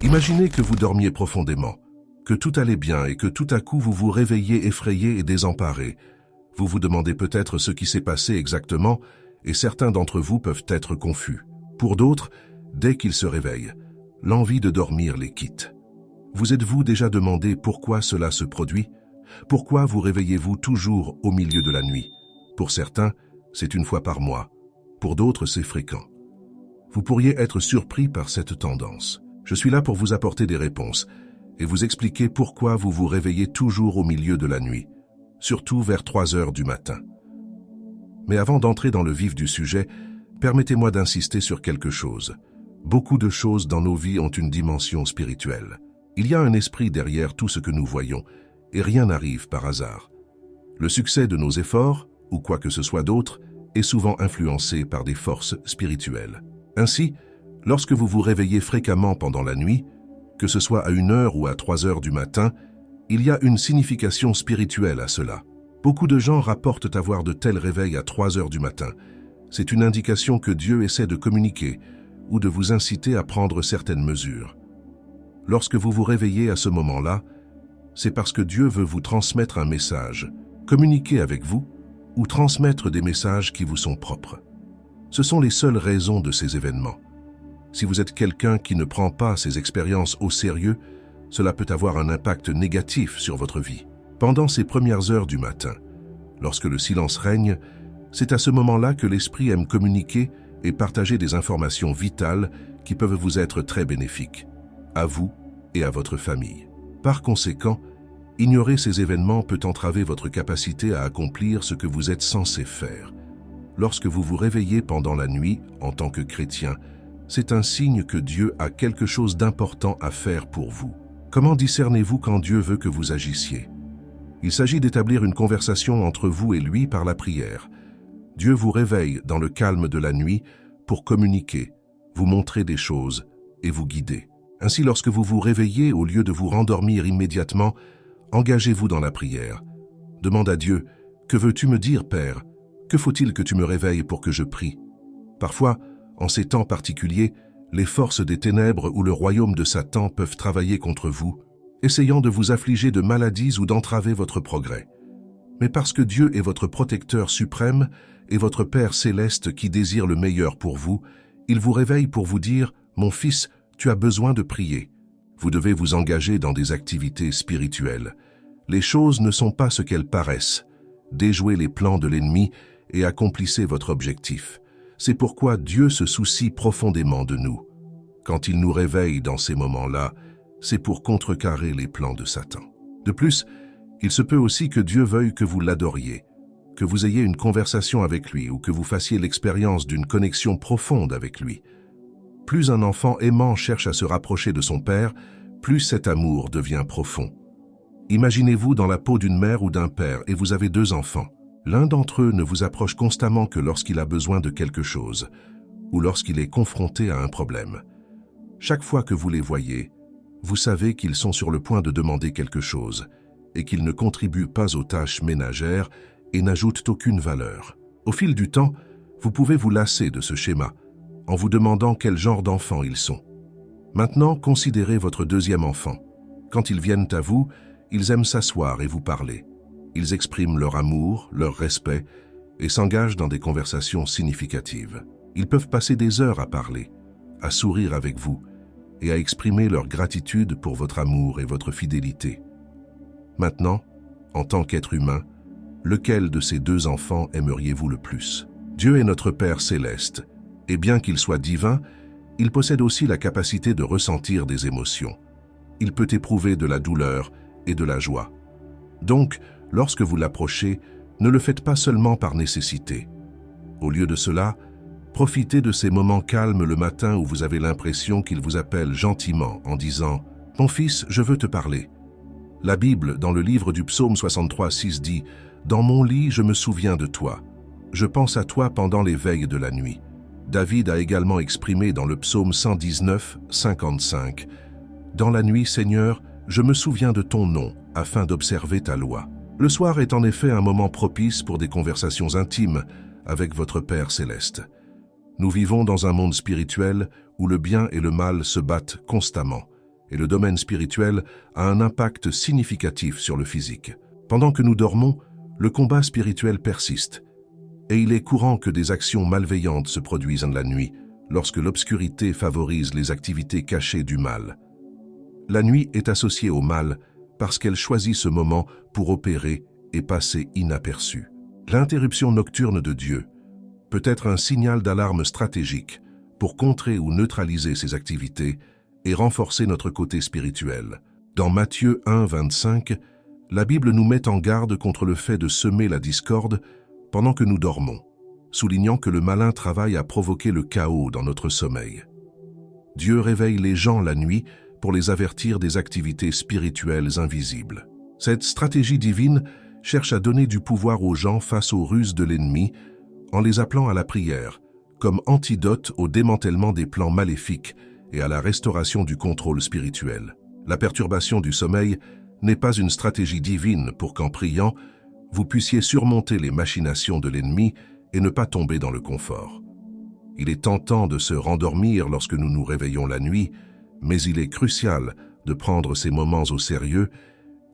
Imaginez que vous dormiez profondément, que tout allait bien et que tout à coup vous vous réveillez effrayé et désemparé. Vous vous demandez peut-être ce qui s'est passé exactement et certains d'entre vous peuvent être confus. Pour d'autres, dès qu'ils se réveillent, l'envie de dormir les quitte. Vous êtes-vous déjà demandé pourquoi cela se produit? Pourquoi vous réveillez-vous toujours au milieu de la nuit? Pour certains, c'est une fois par mois. Pour d'autres, c'est fréquent. Vous pourriez être surpris par cette tendance. Je suis là pour vous apporter des réponses et vous expliquer pourquoi vous vous réveillez toujours au milieu de la nuit, surtout vers 3 heures du matin. Mais avant d'entrer dans le vif du sujet, permettez-moi d'insister sur quelque chose. Beaucoup de choses dans nos vies ont une dimension spirituelle. Il y a un esprit derrière tout ce que nous voyons, et rien n'arrive par hasard. Le succès de nos efforts, ou quoi que ce soit d'autre, est souvent influencé par des forces spirituelles. Ainsi, lorsque vous vous réveillez fréquemment pendant la nuit, que ce soit à 1 heure ou à 3 heures du matin, il y a une signification spirituelle à cela. Beaucoup de gens rapportent avoir de tels réveils à 3 heures du matin. C'est une indication que Dieu essaie de communiquer ou de vous inciter à prendre certaines mesures. Lorsque vous vous réveillez à ce moment-là, c'est parce que Dieu veut vous transmettre un message, communiquer avec vous ou transmettre des messages qui vous sont propres. Ce sont les seules raisons de ces événements. Si vous êtes quelqu'un qui ne prend pas ces expériences au sérieux, cela peut avoir un impact négatif sur votre vie. Pendant ces premières heures du matin, lorsque le silence règne, c'est à ce moment-là que l'esprit aime communiquer et partager des informations vitales qui peuvent vous être très bénéfiques, à vous et à votre famille. Par conséquent, ignorer ces événements peut entraver votre capacité à accomplir ce que vous êtes censé faire. Lorsque vous vous réveillez pendant la nuit en tant que chrétien, c'est un signe que Dieu a quelque chose d'important à faire pour vous. Comment discernez-vous quand Dieu veut que vous agissiez? Il s'agit d'établir une conversation entre vous et lui par la prière. Dieu vous réveille dans le calme de la nuit pour communiquer, vous montrer des choses et vous guider. Ainsi, lorsque vous vous réveillez, au lieu de vous rendormir immédiatement, engagez-vous dans la prière. Demande à Dieu, « Que veux-tu me dire, Père? Que faut-il que tu me réveilles pour que je prie ?» Parfois, en ces temps particuliers, les forces des ténèbres ou le royaume de Satan peuvent travailler contre vous, essayant de vous affliger de maladies ou d'entraver votre progrès. Mais parce que Dieu est votre protecteur suprême et votre Père céleste qui désire le meilleur pour vous, il vous réveille pour vous dire « Mon fils, tu as besoin de prier. » Vous devez vous engager dans des activités spirituelles. Les choses ne sont pas ce qu'elles paraissent. Déjouez les plans de l'ennemi et accomplissez votre objectif. C'est pourquoi Dieu se soucie profondément de nous. Quand il nous réveille dans ces moments-là, c'est pour contrecarrer les plans de Satan. De plus, il se peut aussi que Dieu veuille que vous l'adoriez, que vous ayez une conversation avec lui ou que vous fassiez l'expérience d'une connexion profonde avec lui. Plus un enfant aimant cherche à se rapprocher de son père, plus cet amour devient profond. Imaginez-vous dans la peau d'une mère ou d'un père et vous avez 2 enfants. L'un d'entre eux ne vous approche constamment que lorsqu'il a besoin de quelque chose ou lorsqu'il est confronté à un problème. Chaque fois que vous les voyez, vous savez qu'ils sont sur le point de demander quelque chose et qu'ils ne contribuent pas aux tâches ménagères et n'ajoutent aucune valeur. Au fil du temps, vous pouvez vous lasser de ce schéma en vous demandant quel genre d'enfant ils sont. Maintenant, considérez votre 2e enfant. Quand ils viennent à vous, ils aiment s'asseoir et vous parler. Ils expriment leur amour, leur respect et s'engagent dans des conversations significatives. Ils peuvent passer des heures à parler, à sourire avec vous et à exprimer leur gratitude pour votre amour et votre fidélité. Maintenant, en tant qu'être humain, lequel de ces 2 enfants aimeriez-vous le plus? Dieu est notre Père céleste, et bien qu'il soit divin, il possède aussi la capacité de ressentir des émotions. Il peut éprouver de la douleur et de la joie. Donc, lorsque vous l'approchez, ne le faites pas seulement par nécessité. Au lieu de cela, profitez de ces moments calmes le matin où vous avez l'impression qu'il vous appelle gentiment en disant « Mon fils, je veux te parler ». La Bible, dans le livre du psaume 63:6 dit « Dans mon lit, je me souviens de toi. Je pense à toi pendant les veilles de la nuit ». David a également exprimé dans le psaume 119:55 « Dans la nuit, Seigneur, je me souviens de ton nom afin d'observer ta loi ». Le soir est en effet un moment propice pour des conversations intimes avec votre Père céleste. Nous vivons dans un monde spirituel où le bien et le mal se battent constamment, et le domaine spirituel a un impact significatif sur le physique. Pendant que nous dormons, le combat spirituel persiste, et il est courant que des actions malveillantes se produisent la nuit, lorsque l'obscurité favorise les activités cachées du mal. La nuit est associée au mal parce qu'elle choisit ce moment pour opérer et passer inaperçue. L'interruption nocturne de Dieu peut être un signal d'alarme stratégique pour contrer ou neutraliser ces activités et renforcer notre côté spirituel. Dans Matthieu 1, 25, la Bible nous met en garde contre le fait de semer la discorde pendant que nous dormons, soulignant que le malin travaille à provoquer le chaos dans notre sommeil. Dieu réveille les gens la nuit pour les avertir des activités spirituelles invisibles. Cette stratégie divine cherche à donner du pouvoir aux gens face aux ruses de l'ennemi en les appelant à la prière, comme antidote au démantèlement des plans maléfiques et à la restauration du contrôle spirituel. La perturbation du sommeil n'est pas une stratégie divine pour qu'en priant, vous puissiez surmonter les machinations de l'ennemi et ne pas tomber dans le confort. Il est tentant de se rendormir lorsque nous nous réveillons la nuit, mais il est crucial de prendre ces moments au sérieux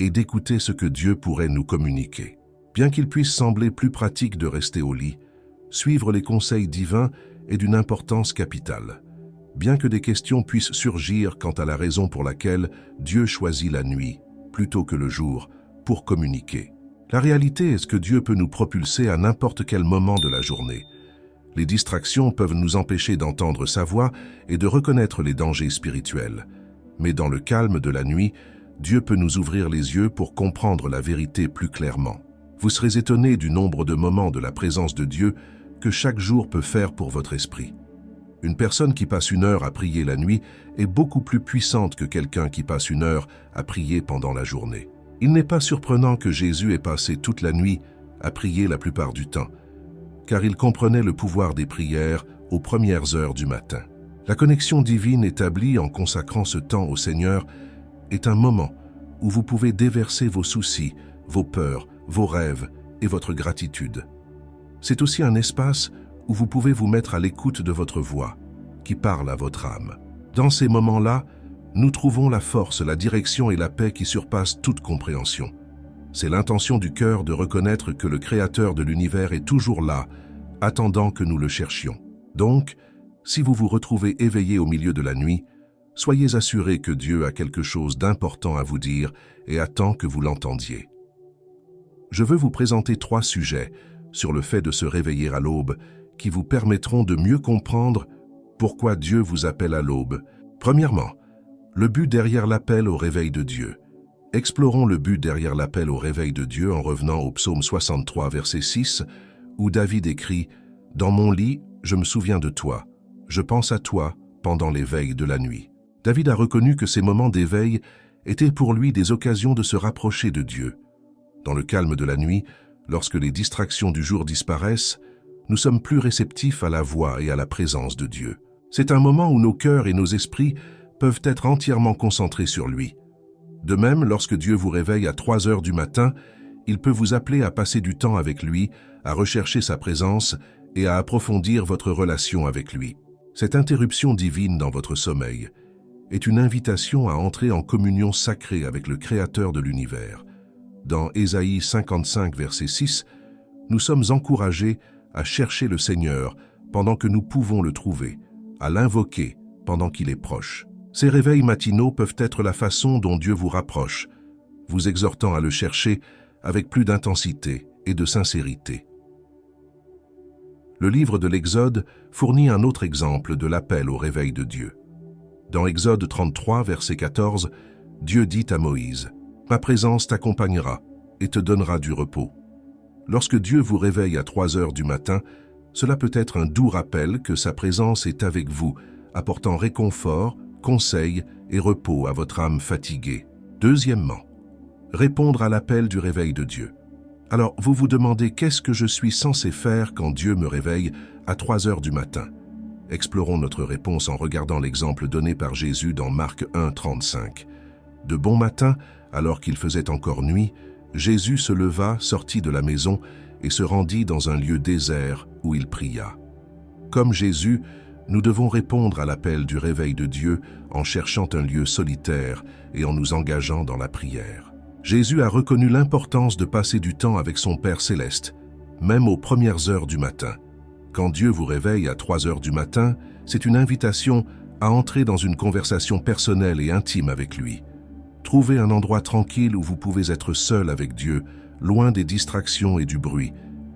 et d'écouter ce que Dieu pourrait nous communiquer. Bien qu'il puisse sembler plus pratique de rester au lit, suivre les conseils divins est d'une importance capitale, bien que des questions puissent surgir quant à la raison pour laquelle Dieu choisit la nuit, plutôt que le jour, pour communiquer. La réalité est que Dieu peut nous propulser à n'importe quel moment de la journée. Les distractions peuvent nous empêcher d'entendre sa voix et de reconnaître les dangers spirituels. Mais dans le calme de la nuit, Dieu peut nous ouvrir les yeux pour comprendre la vérité plus clairement. Vous serez étonné du nombre de moments de la présence de Dieu que chaque jour peut faire pour votre esprit. Une personne qui passe 1 heure à prier la nuit est beaucoup plus puissante que quelqu'un qui passe 1 heure à prier pendant la journée. Il n'est pas surprenant que Jésus ait passé toute la nuit à prier la plupart du temps, car il comprenait le pouvoir des prières aux premières heures du matin. La connexion divine établie en consacrant ce temps au Seigneur est un moment où vous pouvez déverser vos soucis, vos peurs, vos rêves et votre gratitude. C'est aussi un espace où vous pouvez vous mettre à l'écoute de votre voix, qui parle à votre âme. Dans ces moments-là, nous trouvons la force, la direction et la paix qui surpassent toute compréhension. C'est l'intention du cœur de reconnaître que le Créateur de l'univers est toujours là, attendant que nous le cherchions. Donc, si vous vous retrouvez éveillé au milieu de la nuit, soyez assurés que Dieu a quelque chose d'important à vous dire et attend que vous l'entendiez. Je veux vous présenter 3 sujets sur le fait de se réveiller à l'aube qui vous permettront de mieux comprendre pourquoi Dieu vous appelle à l'aube. Premièrement, le but derrière l'appel au réveil de Dieu. Explorons le but derrière l'appel au réveil de Dieu en revenant au psaume 63, verset 6, où David écrit « Dans mon lit, je me souviens de toi. Je pense à toi pendant les veilles de la nuit. » David a reconnu que ces moments d'éveil étaient pour lui des occasions de se rapprocher de Dieu. Dans le calme de la nuit, lorsque les distractions du jour disparaissent, nous sommes plus réceptifs à la voix et à la présence de Dieu. C'est un moment où nos cœurs et nos esprits peuvent être entièrement concentrés sur lui. De même, lorsque Dieu vous réveille à 3 heures du matin, il peut vous appeler à passer du temps avec lui, à rechercher sa présence et à approfondir votre relation avec lui. Cette interruption divine dans votre sommeil est une invitation à entrer en communion sacrée avec le Créateur de l'univers. Dans Ésaïe 55, verset 6, nous sommes encouragés à chercher le Seigneur pendant que nous pouvons le trouver, à l'invoquer pendant qu'il est proche. Ces réveils matinaux peuvent être la façon dont Dieu vous rapproche, vous exhortant à le chercher avec plus d'intensité et de sincérité. Le livre de l'Exode fournit un autre exemple de l'appel au réveil de Dieu. Dans Exode 33, verset 14, Dieu dit à Moïse « Ma présence t'accompagnera et te donnera du repos. » Lorsque Dieu vous réveille à 3 heures du matin, cela peut être un doux rappel que sa présence est avec vous, apportant réconfort, conseil et repos à votre âme fatiguée. Deuxièmement, répondre à l'appel du réveil de Dieu. Alors, vous vous demandez qu'est-ce que je suis censé faire quand Dieu me réveille à 3 heures du matin? Explorons notre réponse en regardant l'exemple donné par Jésus dans Marc 1, 35. De bon matin, alors qu'il faisait encore nuit, Jésus se leva, sortit de la maison et se rendit dans un lieu désert où il pria. Comme Jésus, Nous devons répondre à l'appel du réveil de Dieu en cherchant un lieu solitaire et en nous engageant dans la prière. Jésus a reconnu l'importance de passer du temps avec son Père céleste, même aux premières heures du matin. Quand Dieu vous réveille à 3 heures du matin, c'est une invitation à entrer dans une conversation personnelle et intime avec lui. Trouvez un endroit tranquille où vous pouvez être seul avec Dieu, loin des distractions et du bruit.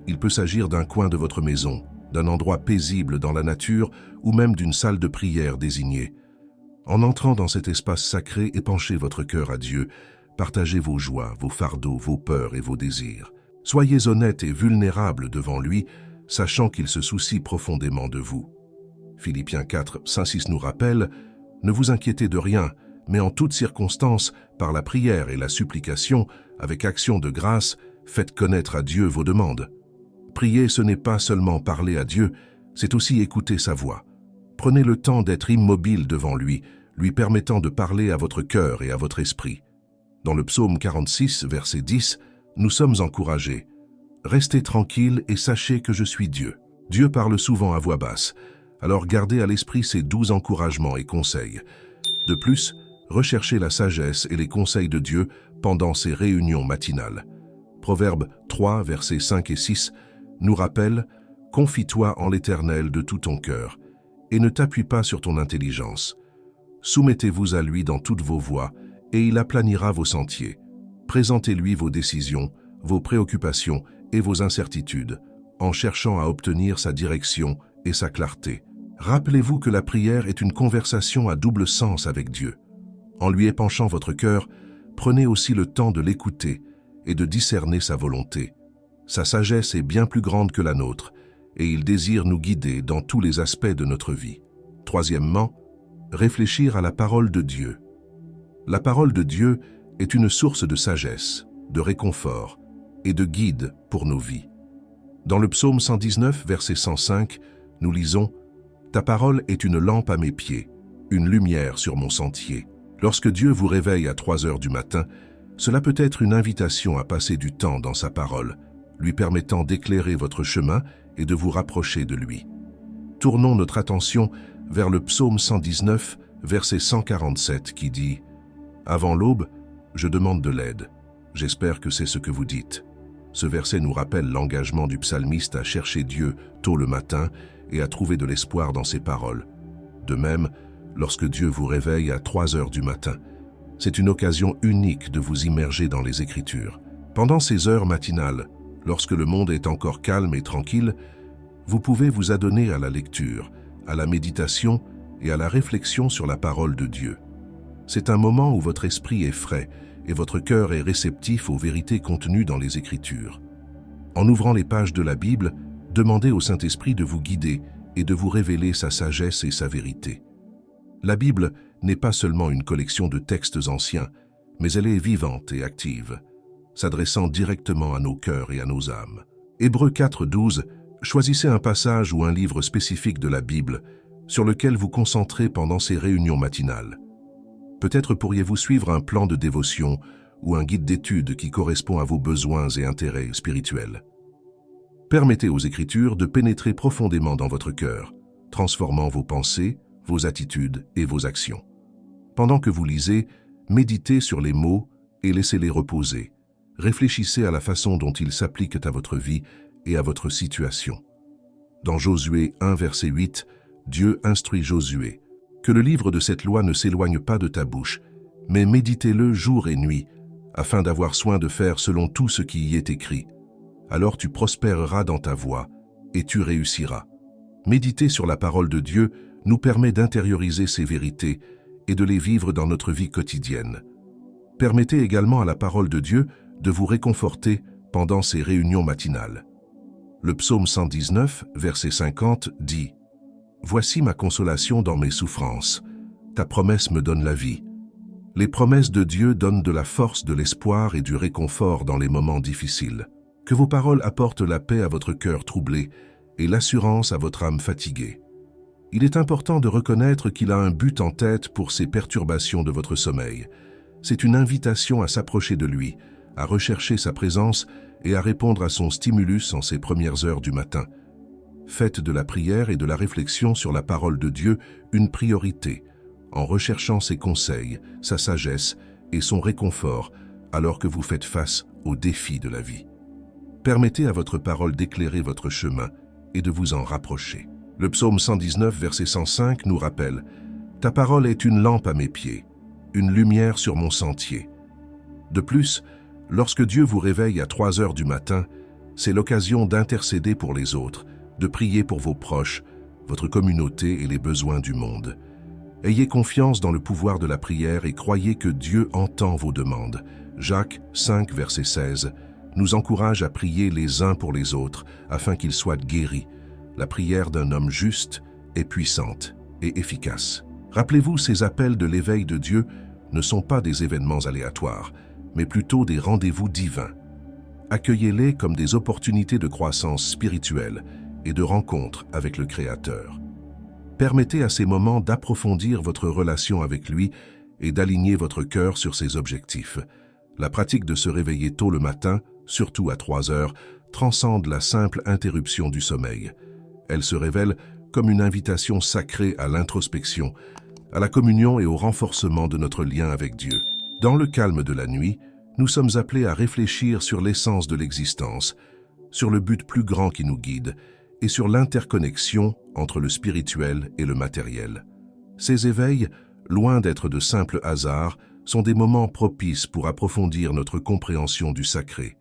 Il peut s'agir d'un coin de votre maison, d'un endroit paisible dans la nature ou même d'une salle de prière désignée. En entrant dans cet espace sacré, épanchez votre cœur à Dieu, partagez vos joies, vos fardeaux, vos peurs et vos désirs. Soyez honnête et vulnérable devant lui, sachant qu'il se soucie profondément de vous. Philippiens 4, 5-6 nous rappelle « Ne vous inquiétez de rien, mais en toutes circonstances, par la prière et la supplication, avec action de grâce, faites connaître à Dieu vos demandes. » Prier, ce n'est pas seulement parler à Dieu, c'est aussi écouter sa voix. Prenez le temps d'être immobile devant lui, lui permettant de parler à votre cœur et à votre esprit. Dans le psaume 46, verset 10, nous sommes encouragés. « Restez tranquille et sachez que je suis Dieu. » Dieu parle souvent à voix basse, alors gardez à l'esprit ses doux encouragements et conseils. De plus, recherchez la sagesse et les conseils de Dieu pendant ces réunions matinales. Proverbe 3, versets 5 et 6 nous rappelle « Confie-toi en l'Éternel de tout ton cœur, et ne t'appuie pas sur ton intelligence. Soumettez-vous à lui dans toutes vos voies, et il aplanira vos sentiers. Présentez-lui vos décisions, vos préoccupations et vos incertitudes, en cherchant à obtenir sa direction et sa clarté. Rappelez-vous que la prière est une conversation à double sens avec Dieu. En lui épanchant votre cœur, prenez aussi le temps de l'écouter et de discerner sa volonté. Sa sagesse est bien plus grande que la nôtre, et il désire nous guider dans tous les aspects de notre vie. Troisièmement, réfléchir à la parole de Dieu. La parole de Dieu est une source de sagesse, de réconfort et de guide pour nos vies. Dans le psaume 119, verset 105, nous lisons « Ta parole est une lampe à mes pieds, une lumière sur mon sentier. » Lorsque Dieu vous réveille à 3 heures du matin, cela peut être une invitation à passer du temps dans sa parole, lui permettant d'éclairer votre chemin et de vous rapprocher de lui. Tournons notre attention vers le psaume 119, verset 147 qui dit « Avant l'aube, je demande de l'aide. J'espère que c'est ce que vous dites. » Ce verset nous rappelle l'engagement du psalmiste à chercher Dieu tôt le matin et à trouver de l'espoir dans ses paroles. De même, lorsque Dieu vous réveille à 3 heures du matin, c'est une occasion unique de vous immerger dans les Écritures. Pendant ces heures matinales, lorsque le monde est encore calme et tranquille, vous pouvez vous adonner à la lecture, à la méditation et à la réflexion sur la parole de Dieu. C'est un moment où votre esprit est frais et votre cœur est réceptif aux vérités contenues dans les Écritures. En ouvrant les pages de la Bible, demandez au Saint-Esprit de vous guider et de vous révéler sa sagesse et sa vérité. La Bible n'est pas seulement une collection de textes anciens, mais elle est vivante et active, s'adressant directement à nos cœurs et à nos âmes. Hébreux 4, 12, choisissez un passage ou un livre spécifique de la Bible sur lequel vous concentrez pendant ces réunions matinales. Peut-être pourriez-vous suivre un plan de dévotion ou un guide d'études qui correspond à vos besoins et intérêts spirituels. Permettez aux Écritures de pénétrer profondément dans votre cœur, transformant vos pensées, vos attitudes et vos actions. Pendant que vous lisez, méditez sur les mots et laissez-les reposer. Réfléchissez à la façon dont ils s'appliquent à votre vie et à votre situation. Dans Josué 1, verset 8, Dieu instruit Josué « Que le livre de cette loi ne s'éloigne pas de ta bouche, mais méditez-le jour et nuit, afin d'avoir soin de faire selon tout ce qui y est écrit. Alors tu prospéreras dans ta voie, et tu réussiras. » Méditer sur la parole de Dieu nous permet d'intérioriser ces vérités et de les vivre dans notre vie quotidienne. Permettez également à la parole de Dieu de vous réconforter pendant ces réunions matinales. Le psaume 119, verset 50, dit « Voici ma consolation dans mes souffrances. Ta promesse me donne la vie. » Les promesses de Dieu donnent de la force, de l'espoir et du réconfort dans les moments difficiles. Que vos paroles apportent la paix à votre cœur troublé et l'assurance à votre âme fatiguée. Il est important de reconnaître qu'il a un but en tête pour ces perturbations de votre sommeil. C'est une invitation à s'approcher de lui, à rechercher sa présence et à répondre à son stimulus en ces premières heures du matin. Faites de la prière et de la réflexion sur la parole de Dieu une priorité, en recherchant ses conseils, sa sagesse et son réconfort alors que vous faites face aux défis de la vie. Permettez à votre parole d'éclairer votre chemin et de vous en rapprocher. Le psaume 119, verset 105 nous rappelle « Ta parole est une lampe à mes pieds, une lumière sur mon sentier. » De plus, lorsque Dieu vous réveille à 3 heures du matin, c'est l'occasion d'intercéder pour les autres, de prier pour vos proches, votre communauté et les besoins du monde. Ayez confiance dans le pouvoir de la prière et croyez que Dieu entend vos demandes. Jacques 5, verset 16, nous encourage à prier les uns pour les autres afin qu'ils soient guéris. La prière d'un homme juste est puissante et efficace. Rappelez-vous, ces appels de l'éveil de Dieu ne sont pas des événements aléatoires, mais plutôt des rendez-vous divins. Accueillez-les comme des opportunités de croissance spirituelle et de rencontre avec le Créateur. Permettez à ces moments d'approfondir votre relation avec lui et d'aligner votre cœur sur ses objectifs. La pratique de se réveiller tôt le matin, surtout à 3 heures, transcende la simple interruption du sommeil. Elle se révèle comme une invitation sacrée à l'introspection, à la communion et au renforcement de notre lien avec Dieu. Dans le calme de la nuit, nous sommes appelés à réfléchir sur l'essence de l'existence, sur le but plus grand qui nous guide et sur l'interconnexion entre le spirituel et le matériel. Ces éveils, loin d'être de simples hasards, sont des moments propices pour approfondir notre compréhension du sacré,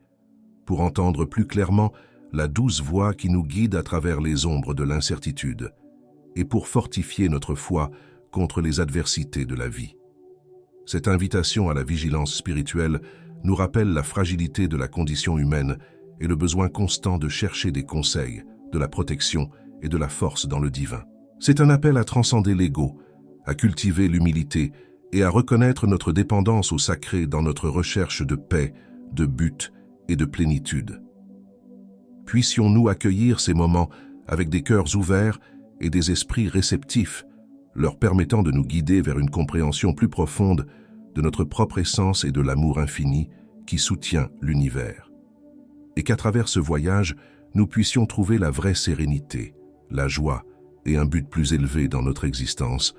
pour entendre plus clairement la douce voix qui nous guide à travers les ombres de l'incertitude, et pour fortifier notre foi contre les adversités de la vie. Cette invitation à la vigilance spirituelle nous rappelle la fragilité de la condition humaine et le besoin constant de chercher des conseils, de la protection et de la force dans le divin. C'est un appel à transcender l'ego, à cultiver l'humilité et à reconnaître notre dépendance au sacré dans notre recherche de paix, de but et de plénitude. Puissions-nous accueillir ces moments avec des cœurs ouverts et des esprits réceptifs, leur permettant de nous guider vers une compréhension plus profonde de notre propre essence et de l'amour infini qui soutient l'univers. Et qu'à travers ce voyage, nous puissions trouver la vraie sérénité, la joie et un but plus élevé dans notre existence,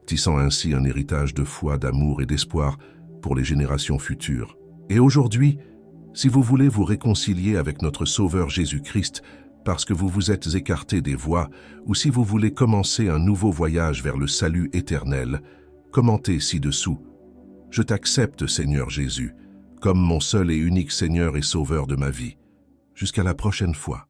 tissant ainsi un héritage de foi, d'amour et d'espoir pour les générations futures. Et aujourd'hui, si vous voulez vous réconcilier avec notre Sauveur Jésus-Christ parce que vous vous êtes écarté des voies, ou si vous voulez commencer un nouveau voyage vers le salut éternel, commentez ci-dessous « Je t'accepte, Seigneur Jésus, comme mon seul et unique Seigneur et Sauveur de ma vie. » Jusqu'à la prochaine fois.